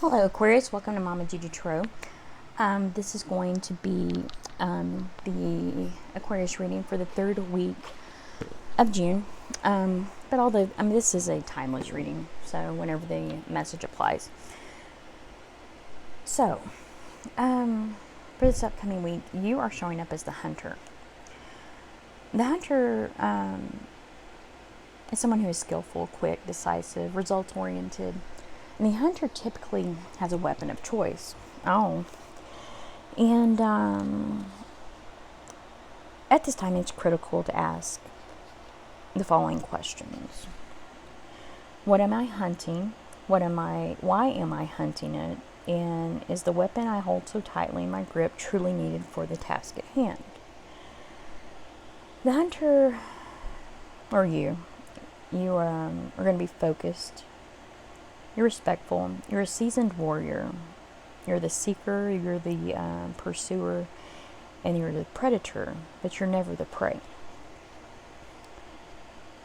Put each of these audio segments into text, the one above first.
Hello, Aquarius. Welcome to Mama Judy Tarot. This is going to be the Aquarius reading for the third week of June. This is a timeless reading, so whenever the message applies. So, for this upcoming week, you are showing up as the hunter. The hunter is someone who is skillful, quick, decisive, results-oriented. And the hunter typically has a weapon of choice. And at this time, it's critical to ask the following questions. What am I hunting? Why am I hunting it? And is the weapon I hold so tightly in my grip truly needed for the task at hand? The hunter, or you are going to be focused. You're respectful. You're a seasoned warrior. You're the seeker, you're the pursuer, and you're the predator, but you're never the prey.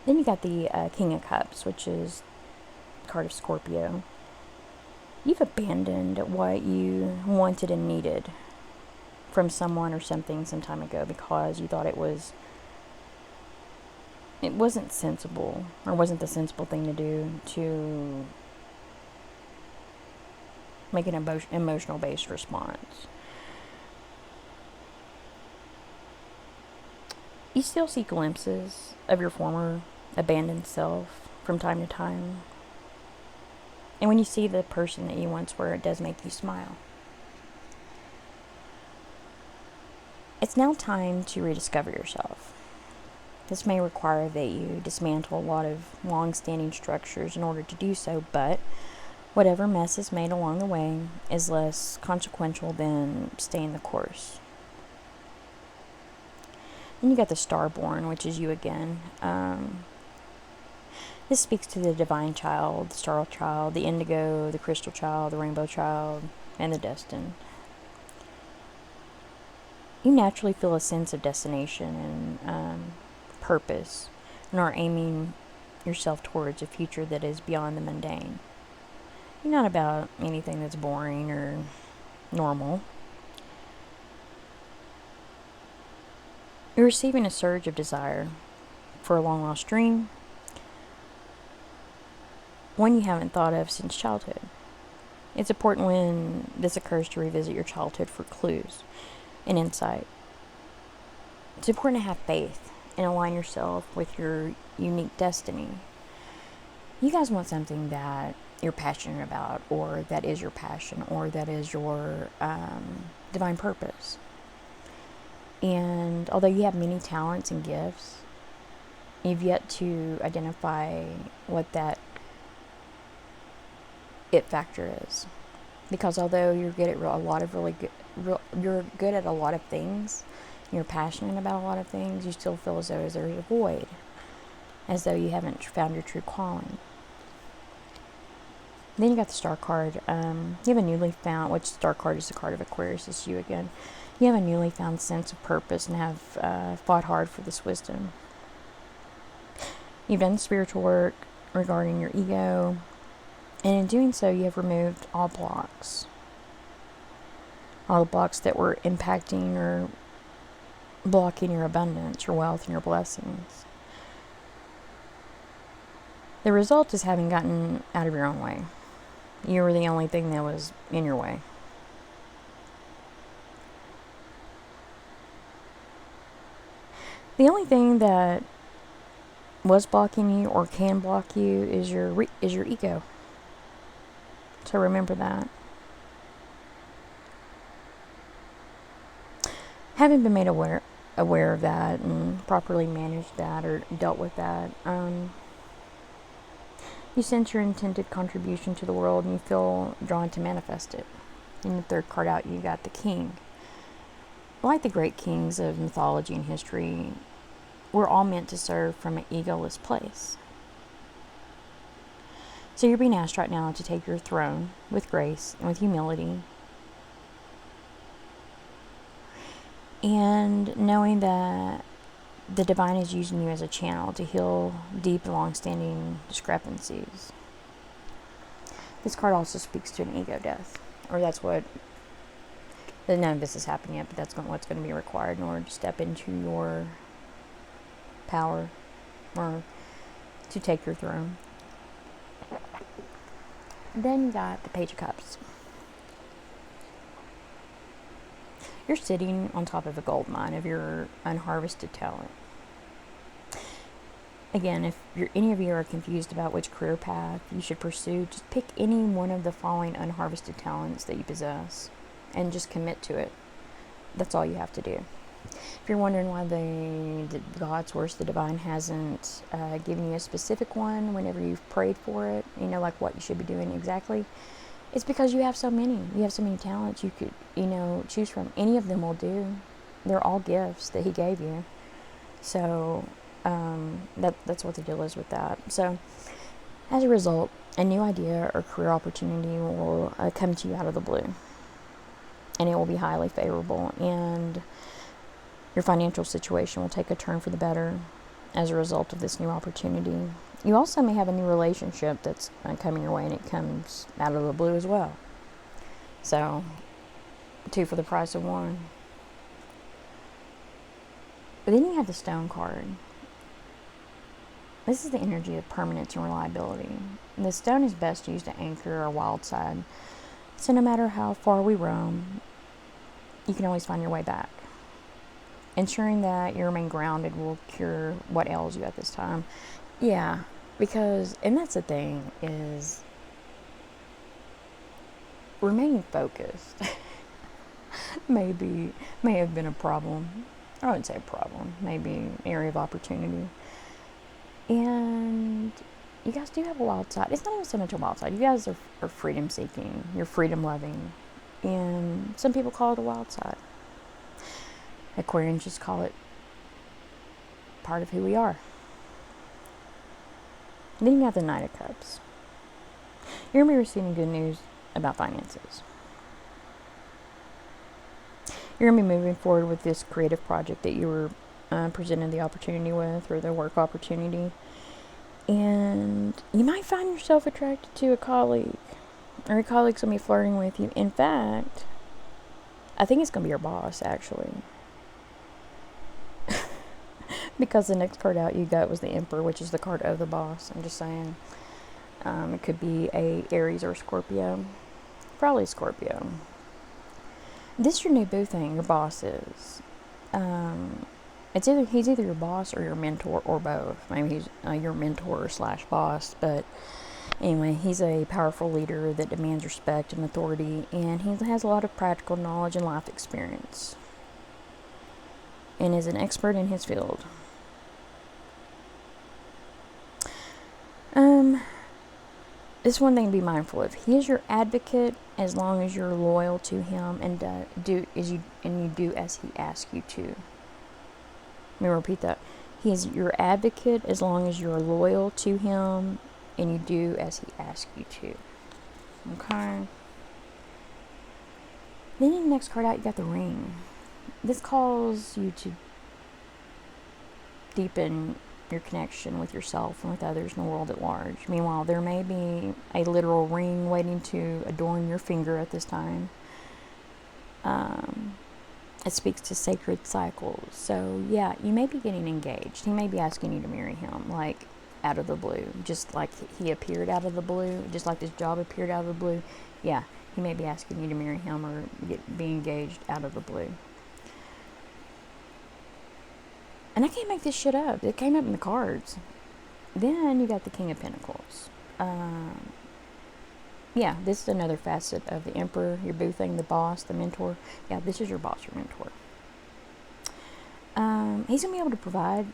Then you got the King of Cups, which is the card of Scorpio. You've abandoned what you wanted and needed from someone or something some time ago because you thought it wasn't sensible, or wasn't the sensible thing to do to make an emotional based response. You still see glimpses of your former abandoned self from time to time. And when you see the person that you once were, it does make you smile. It's now time to rediscover yourself. This may require that you dismantle a lot of long-standing structures in order to do so, but whatever mess is made along the way is less consequential than staying the course. Then you got the Starborn, which is you again. This speaks to the divine child, the star child, the indigo, the crystal child, the rainbow child, and the destined. You naturally feel a sense of destination and purpose, and are aiming yourself towards a future that is beyond the mundane. You're not about anything that's boring or normal. You're receiving a surge of desire for a long lost dream, one you haven't thought of since childhood. It's important when this occurs to revisit your childhood for clues and insight. It's important to have faith and align yourself with your unique destiny. You guys want something that you're passionate about, or that is your passion, or that is your divine purpose. And although you have many talents and gifts, you've yet to identify what that it factor is. Because although you're good at you're good at a lot of things, you're passionate about a lot of things, you still feel as though there's a void, as though you haven't found your true calling. Then you got the Star card. You have a newly found, which Star card is the card of Aquarius, it's you again. You have a newly found sense of purpose and have fought hard for this wisdom. You've done spiritual work regarding your ego, and in doing so, you have removed all blocks. All the blocks that were impacting or blocking your abundance, your wealth, and your blessings. The result is having gotten out of your own way. You were the only thing that was in your way. The only thing that was blocking you or can block you is your ego. So remember that. Having been made aware of that and properly managed that or dealt with that, you sense your intended contribution to the world and you feel drawn to manifest it. In the third card out, you got the King. Like the great kings of mythology and history, we're all meant to serve from an egoless place. So you're being asked right now to take your throne with grace and with humility, and knowing that the divine is using you as a channel to heal deep and long-standing discrepancies. This card also speaks to an ego death, or that's what, none of this has happened yet, but that's what's going to be required in order to step into your power, or to take your throne. Then you got the Page of Cups. You're sitting on top of a gold mine of your unharvested talent. Again, if any of you are confused about which career path you should pursue, just pick any one of the following unharvested talents that you possess and just commit to it. That's all you have to do. If you're wondering why the gods, worse, the divine hasn't given you a specific one whenever you've prayed for it, like what you should be doing exactly, it's because you have so many. You have so many talents you could, choose from. Any of them will do. They're all gifts that he gave you. So that's what the deal is with that. So as a result, a new idea or career opportunity will come to you out of the blue. And it will be highly favorable. And your financial situation will take a turn for the better as a result of this new opportunity. You also may have a new relationship that's coming your way, and it comes out of the blue as well. So, 2 for the price of 1. But then you have the Stone card. This is the energy of permanence and reliability. The stone is best used to anchor our wild side. So no matter how far we roam, you can always find your way back. Ensuring that you remain grounded will cure what ails you at this time. Yeah, because, and that's the thing, is remaining focused may have been a problem. I wouldn't say a problem, maybe an area of opportunity. And you guys do have a wild side. It's not even so much a wild side. You guys are freedom seeking. You're freedom loving. And some people call it a wild side. Aquarians just call it part of who we are. And then you have the Knight of Cups. You're going to be receiving good news about finances. You're going to be moving forward with this creative project that you were presented the opportunity with, or the work opportunity. And you might find yourself attracted to a colleague, or a colleague's going to be flirting with you. In fact, I think it's going to be your boss, actually. Because the next card out you got was the Emperor, which is the card of the boss. I'm just saying. It could be a Aries or Scorpio. Probably Scorpio. This is your new boo thing, your boss is. He's either your boss or your mentor, or both. Maybe he's your mentor / boss. But anyway, he's a powerful leader that demands respect and authority. And he has a lot of practical knowledge and life experience. And is an expert in his field. This one thing to be mindful of. He is your advocate as long as you're loyal to him and you do as he asks you to. Let me repeat that. He is your advocate as long as you're loyal to him and you do as he asks you to. Okay. Then in the next card out, you got the Ring. This calls you to deepen your connection with yourself and with others in the world at large. Meanwhile, there may be a literal ring waiting to adorn your finger at this time. It speaks to sacred cycles. So, yeah, you may be getting engaged. He may be asking you to marry him, like, out of the blue. Just like he appeared out of the blue. Just like this job appeared out of the blue. Yeah, he may be asking you to marry him or be engaged out of the blue. And I can't make this shit up. It came up in the cards. Then you got the King of Pentacles. Yeah, this is another facet of the Emperor, your boo thing, the boss, the mentor. Yeah, this is your boss, your mentor. He's going to be able to provide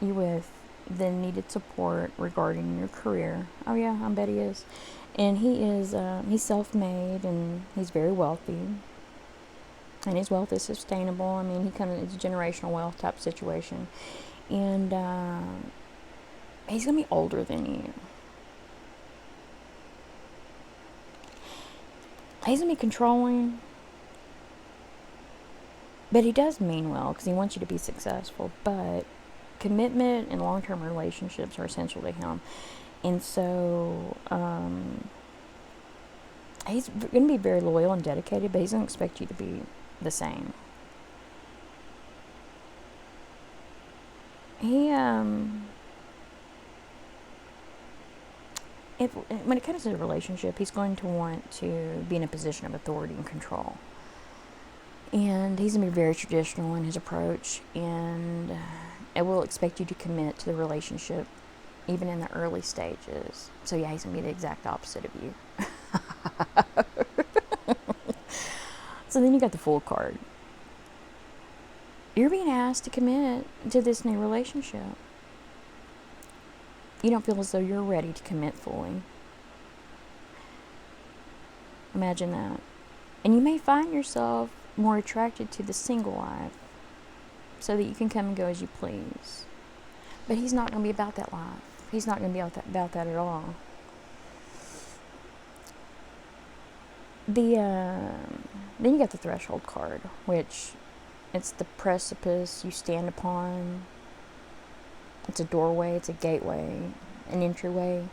you with the needed support regarding your career. Oh yeah, I bet he is. And he's self-made and he's very wealthy. And his wealth is sustainable. I mean, it's a generational wealth type situation. And he's going to be older than you. He's going to be controlling. But he does mean well because he wants you to be successful. But commitment and long-term relationships are essential to him. And so He's going to be very loyal and dedicated, but he's going to expect you to be the same. When it comes to a relationship, he's going to want to be in a position of authority and control. And he's going to be very traditional in his approach, and it will expect you to commit to the relationship even in the early stages. So yeah, he's going to be the exact opposite of you. So then you got the Fool card. You're being asked to commit to this new relationship. You don't feel as though you're ready to commit fully. Imagine that. And you may find yourself more attracted to the single life so that you can come and go as you please. But he's not going to be about that life. He's not going to be about that at all. Then you got the Threshold card, which it's the precipice you stand upon. It's a doorway, it's a gateway, an entryway.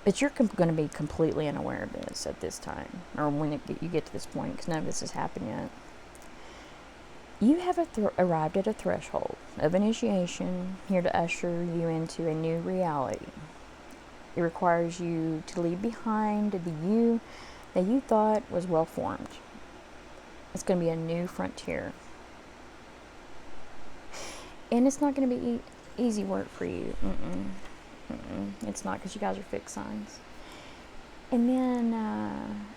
But you're going to be completely unaware of this at this time, or when you get to this point, because none of this has happened yet. You have arrived at a threshold of initiation, here to usher you into a new reality. It requires you to leave behind the you that you thought was well formed. It's going to be a new frontier. And it's not going to be easy work for you. It's not, because you guys are fixed signs. And then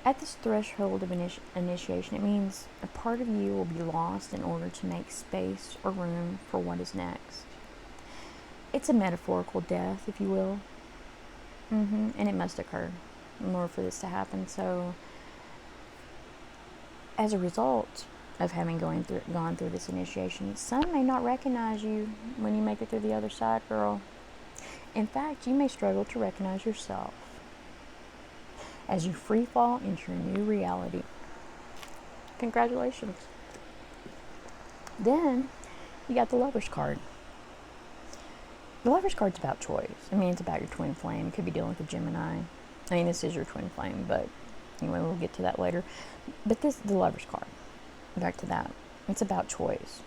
at this threshold of initiation, it means a part of you will be lost in order to make space or room for what is next. It's a metaphorical death, if you will. And it must occur in order for this to happen. So as a result of having gone through this initiation, some may not recognize you when you make it through the other side, girl. In fact, you may struggle to recognize yourself as you free fall into your new reality. Congratulations. Then you got the Lover's card. The Lover's card's about choice. I mean, it's about your twin flame. You could be dealing with a Gemini. I mean, this is your twin flame, but anyway, we'll get to that later. But the Lover's card, back to that. It's about choice.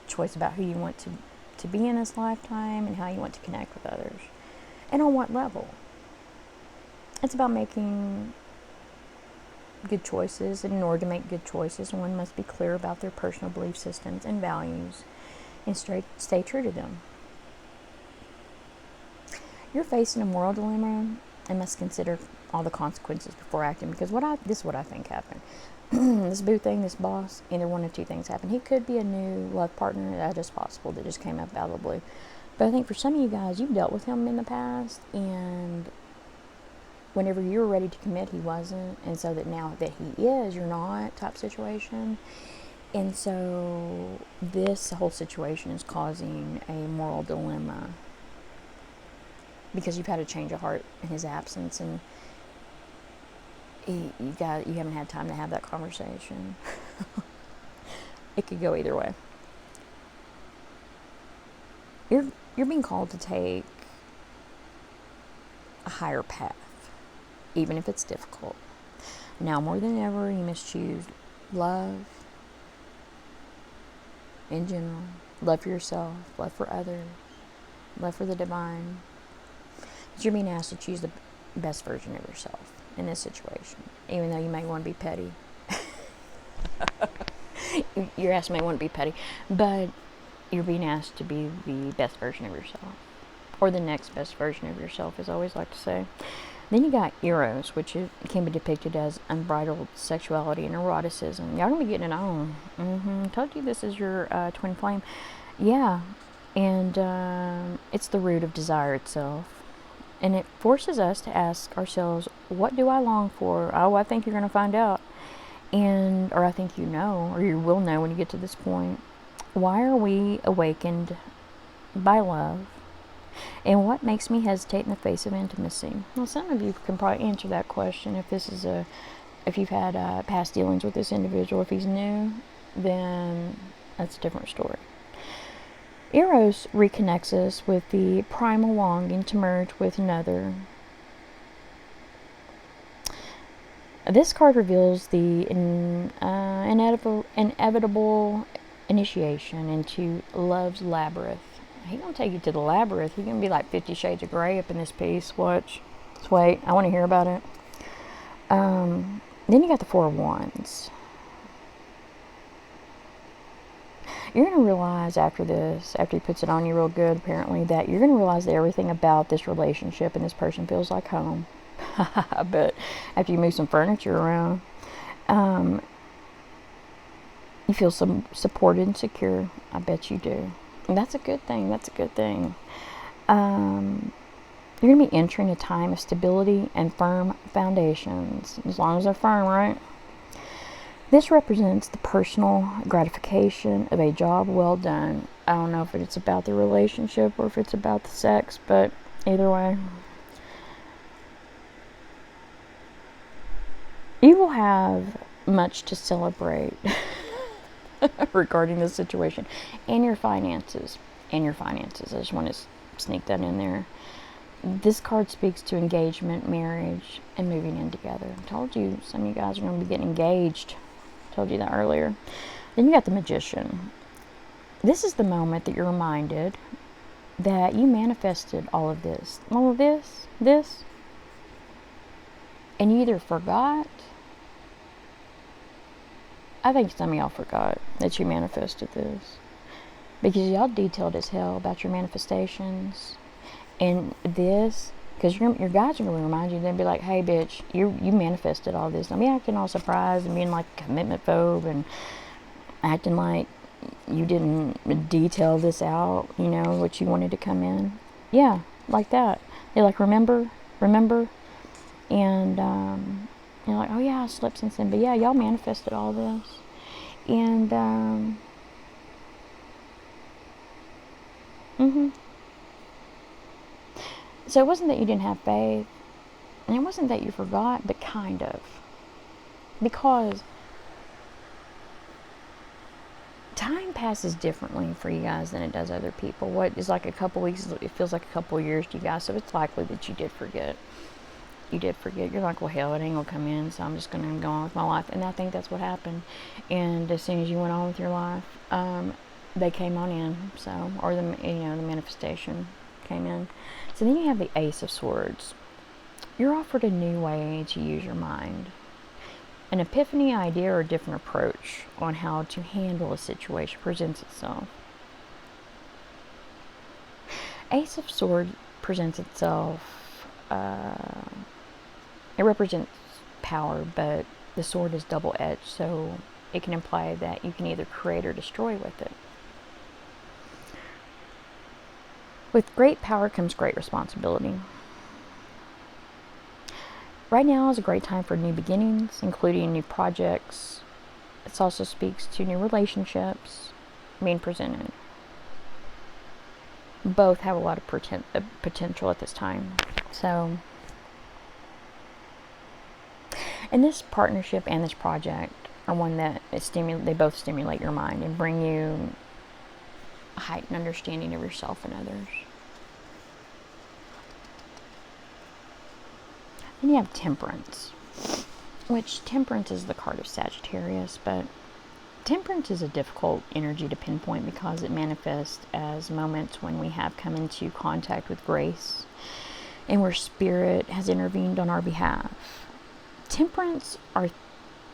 Choice about who you want to be in this lifetime and how you want to connect with others. And on what level. It's about making good choices. And in order to make good choices, one must be clear about their personal belief systems and values and stay true to them. You're facing a moral dilemma and must consider all the consequences before acting, because this is what I think happened. This boo thing, this boss, either one of two things happened. He could be a new love partner, that is possible, that just came up out of the blue. But I think for some of you guys, you've dealt with him in the past, and whenever you were ready to commit, he wasn't, and so that now that he is, you're not, type situation. And so this whole situation is causing a moral dilemma, because you've had a change of heart in his absence, and you haven't had time to have that conversation. It could go either way. You're being called to take a higher path, even if it's difficult. Now more than ever, you must choose love in general, love for yourself, love for others, love for the divine. But you're being asked to choose the best version of yourself in this situation, even though you may want to be petty. Your ass may want to be petty, but you're being asked to be the best version of yourself, or the next best version of yourself, as I always like to say. Then you got Eros, which can be depicted as unbridled sexuality and eroticism. Y'all gonna be getting it on. Told you this is your twin flame. Yeah, and it's the root of desire itself. And it forces us to ask ourselves, what do I long for? Oh, I think you're going to find out. Or I think you know, or you will know when you get to this point. Why are we awakened by love? And what makes me hesitate in the face of intimacy? Well, some of you can probably answer that question if you've had past dealings with this individual. If he's new, then that's a different story. Eros reconnects us with the primal longing to merge with another. This card reveals the inevitable initiation into love's labyrinth. He's going to take you to the labyrinth. He's going to be like 50 Shades of Grey up in this piece. Watch. Let's wait. I want to hear about it. Then you got the Four of Wands. You're going to realize after this, after he puts it on you real good, apparently, that you're going to realize that everything about this relationship and this person feels like home. But after you move some furniture around, you feel some supported and secure. I bet you do. And that's a good thing. That's a good thing. You're going to be entering a time of stability and firm foundations. As long as they're firm, right? This represents the personal gratification of a job well done. I don't know if it's about the relationship or if it's about the sex, but either way. You will have much to celebrate regarding this situation. And your finances. I just want to sneak that in there. This card speaks to engagement, marriage, and moving in together. I told you some of you guys are going to be getting engaged. I told you that earlier. Then you got the Magician. This is the moment that you're reminded that you manifested all of this, and you either forgot. I think some of y'all forgot that you manifested this, because y'all detailed as hell about your manifestations. And this, because your guys are going to remind you, they'll be like, hey, bitch, you manifested all this. Don't be acting all surprised and being like a commitment phobe and acting like you didn't detail this out, you know, what you wanted to come in. Yeah, like that. They're like, remember? And you're like, oh, yeah, I slept since then. But yeah, y'all manifested all this. And, So it wasn't that you didn't have faith, and it wasn't that you forgot, but kind of. Because time passes differently for you guys than it does other people. What is like a couple weeks, it feels like a couple years to you guys, so it's likely that you did forget. You're like, well, hell, it ain't gonna come in, so I'm just gonna go on with my life. And I think that's what happened. And as soon as you went on with your life, they came on in. So, or the manifestation came in. So then you have the Ace of Swords. You're offered a new way to use your mind. An epiphany, idea, or a different approach on how to handle a situation presents itself. Ace of Swords presents itself. It represents power, but the sword is double-edged, so it can imply that you can either create or destroy with it. With great power comes great responsibility. Right now is a great time for new beginnings, including new projects. It also speaks to new relationships being presented. Both have a lot of potential at this time. So, and this partnership and this project are one that they both stimulate your mind and bring you a heightened understanding of yourself and others. Then you have Temperance, which Temperance is the card of Sagittarius, but Temperance is a difficult energy to pinpoint because it manifests as moments when we have come into contact with grace and where Spirit has intervened on our behalf. Temperance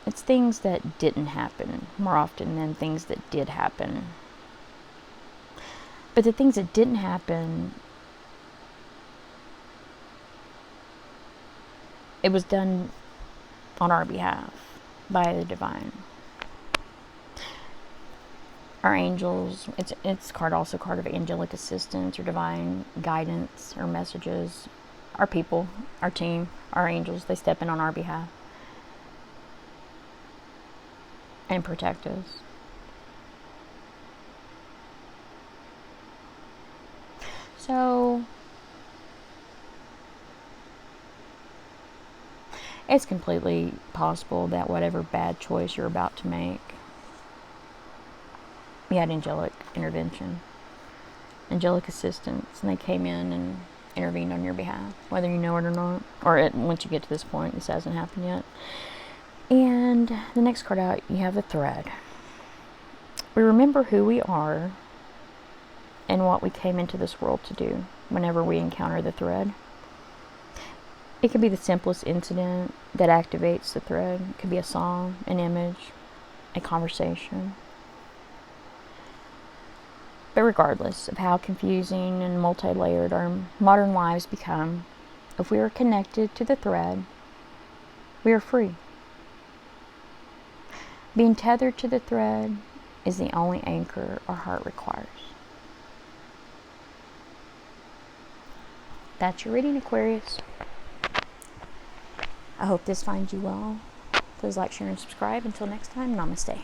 it's things that didn't happen more often than things that did happen. But the things that didn't happen, it was done on our behalf by the divine. Our angels, it's also card of angelic assistance or divine guidance or messages. Our people, our team, our angels, they step in on our behalf and protect us. So it's completely possible that whatever bad choice you're about to make, you had angelic intervention, angelic assistance, and they came in and intervened on your behalf, whether you know it or not, or once you get to this point. This hasn't happened yet. And the next card out, you have the thread. We remember who we are and what we came into this world to do whenever we encounter the thread. It could be the simplest incident that activates the thread. It could be a song, an image, a conversation. But regardless of how confusing and multi-layered our modern lives become, if we are connected to the thread, we are free. Being tethered to the thread is the only anchor our heart requires. That's your reading, Aquarius. I hope this finds you well. Please like, share, and subscribe. Until next time, namaste.